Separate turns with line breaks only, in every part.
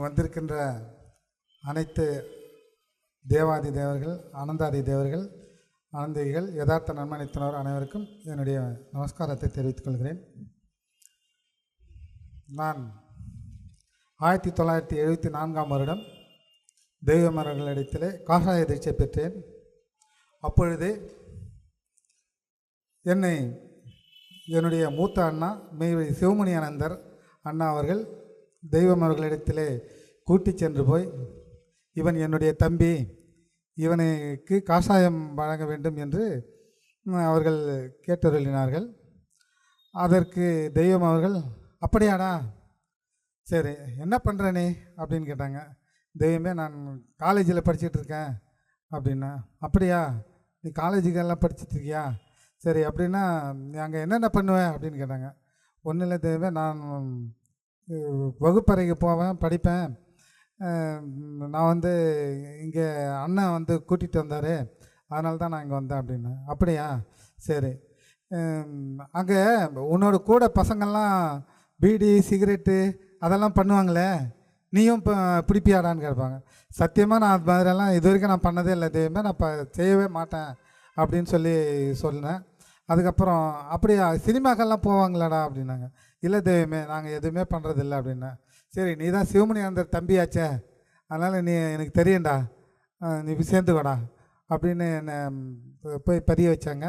வந்திருக்கின்ற அனைத்து தேவாதி தேவர்கள், ஆனந்தாதி தேவர்கள், ஆனந்திகள், யதார்த்த நன்மணித்தினர் அனைவருக்கும் என்னுடைய நமஸ்காரத்தை தெரிவித்துக் கொள்கிறேன். நான் 1974ஆம் வருடம் தெய்வமரர்களிடத்திலே காஷாய தீட்சை பெற்றேன். அப்பொழுது என்னை என்னுடைய மூத்த அண்ணா மெய்வழி சிவமணி ஆனந்தர் அண்ணா அவர்கள் தெய்வமரர்களிடத்திலே கூட்டி சென்று போய், இவன் என்னுடைய தம்பி, இவனுக்கு காஷாயம் வழங்க வேண்டும் என்று அவர்கள் கேட்டருளினார்கள். அதற்கு தெய்வம் அவர்கள், அப்படியாடா, சரி என்ன பண்ணுற நீ அப்படின்னு கேட்டாங்க. தெய்வமே, நான் காலேஜில் படிச்சுட்டு இருக்கேன் அப்படின்னா. அப்படியா, நீ காலேஜுக்கெல்லாம் படிச்சுட்ருக்கியா? சரி, அப்படின்னா நீ அங்கே என்னென்ன பண்ணுவேன் அப்படின்னு கேட்டாங்க. ஒன்றும் இல்லை தெய்வமே, நான் வகுப்பறைக்கு போவேன், படிப்பேன். நான் இங்கே அண்ணன் கூட்டிகிட்டு வந்தார், அதனால தான் நான் இங்கே வந்தேன் அப்படின்னு. அப்படியா, சரி. அங்கே உன்னோட கூட பசங்கள்லாம் பீடி சிகரெட்டு அதெல்லாம் பண்ணுவாங்களே, நீயும் இப்போ பிடிப்பியாடான்னு கேட்பாங்க. சத்தியமாக நான் அது மாதிரியெல்லாம் இது வரைக்கும் நான் பண்ணதே இல்லை தெய்வமே, நான் செய்யவே மாட்டேன் அப்படின்னு சொன்னேன். அதுக்கப்புறம் அப்படியா, சினிமாக்கெல்லாம் போவாங்களாடா அப்படின்னாங்க. இல்லை தெய்வமே, நாங்கள் எதுவுமே பண்ணுறதில்ல அப்படின்னா. சரி, நீ தான் சிவமணி அந்த தம்பியாச்சே, அதனால் நீ எனக்கு தெரியும்டா, நீ சேர்ந்துக்கடா அப்படின்னு என்னை போய் பதிய வச்சாங்க.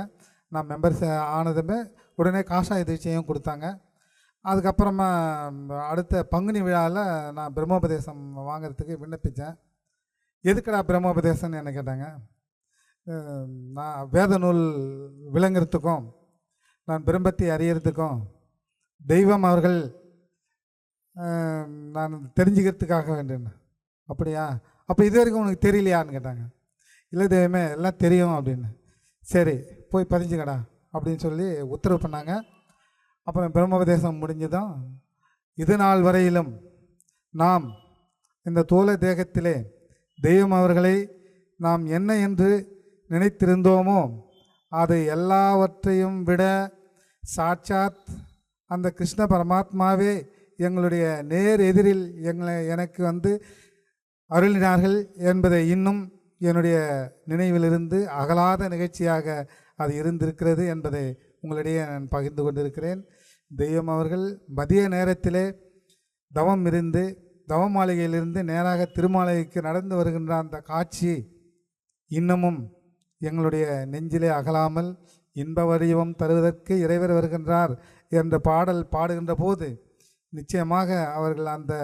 நான் மெம்பர்ஸ் ஆனதுமே உடனே காஷாய தீட்சையும் கொடுத்தாங்க. அதுக்கப்புறமா அடுத்த பங்குனி விழாவில் நான் பிரம்மோபதேசம் வாங்கிறதுக்கு விண்ணப்பித்தேன். எதுக்கடா பிரம்மோபதேசம்னு என்ன கேட்டாங்க. நான் வேத நூல் விளங்குறதுக்கும் நான் பிரம்மத்தை அறியறதுக்கும் தெய்வம் அவர்கள் நான் தெரிஞ்சுக்கிறதுக்காக வேண்டும். அப்படியா, அப்போ இது வரைக்கும் உனக்கு தெரியலையான்னு கேட்டாங்க. இல்லை தெய்வமே, எல்லாம் தெரியும் அப்படின்னு. சரி, போய் பதிஞ்சுக்கடா அப்படின்னு சொல்லி உத்தரவு பண்ணாங்க. அப்புறம் பிரம்மோபதேசம் முடிஞ்சதும், இது நாள் வரையிலும் நாம் இந்த தோல தேகத்திலே தெய்வம் அவர்களை நாம் என்ன என்று நினைத்திருந்தோமோ அது எல்லாவற்றையும் விட சாட்சாத் அந்த கிருஷ்ண பரமாத்மாவே எங்களுடைய நேர் எதிரில் எனக்கு அருளினார்கள் என்பதை இன்னும் என்னுடைய நினைவிலிருந்து அகலாத நிகழ்ச்சியாக அது இருந்திருக்கிறது என்பதை உங்களிடையே நான் பகிர்ந்து கொண்டிருக்கிறேன். தெய்வம் அவர்கள் மதிய நேரத்திலே தவம் இருந்து தவ மாளிகையிலிருந்து நேராக திருமாளிகைக்கு நடந்து வருகின்ற அந்த காட்சி இன்னமும் எங்களுடைய நெஞ்சிலே அகலாமல், இன்ப வடிவம் தருவதற்கு இறைவர் வருகின்றார் என்ற பாடல் பாடுகின்ற போது நிச்சயமாக அவர்கள் அந்த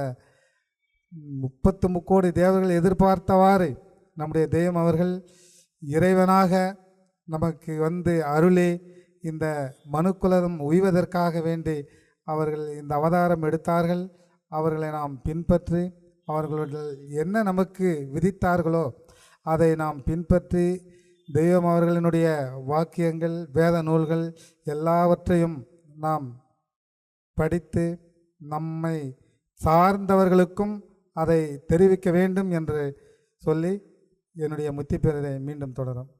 33 கோடி தேவர்கள் எதிர்பார்த்தவாறு நம்முடைய தெய்வம் அவர்கள் இறைவனாக நமக்கு அருளி இந்த மனுக்குலம் உய்வதற்காக வேண்டி அவர்கள் இந்த அவதாரம் எடுத்தார்கள். அவர்களை நாம் பின்பற்றி அவர்களுடைய என்ன நமக்கு விதித்தார்களோ அதை நாம் பின்பற்றி தெய்வம் அவர்களினுடைய வாக்கியங்கள், வேத நூல்கள் எல்லாவற்றையும் நாம் படித்து நம்மை சார்ந்தவர்களுக்கும் அதை தெரிவிக்க வேண்டும் என்று சொல்லி என்னுடைய முத்திப்பேரரை மீண்டும் தொடரும்.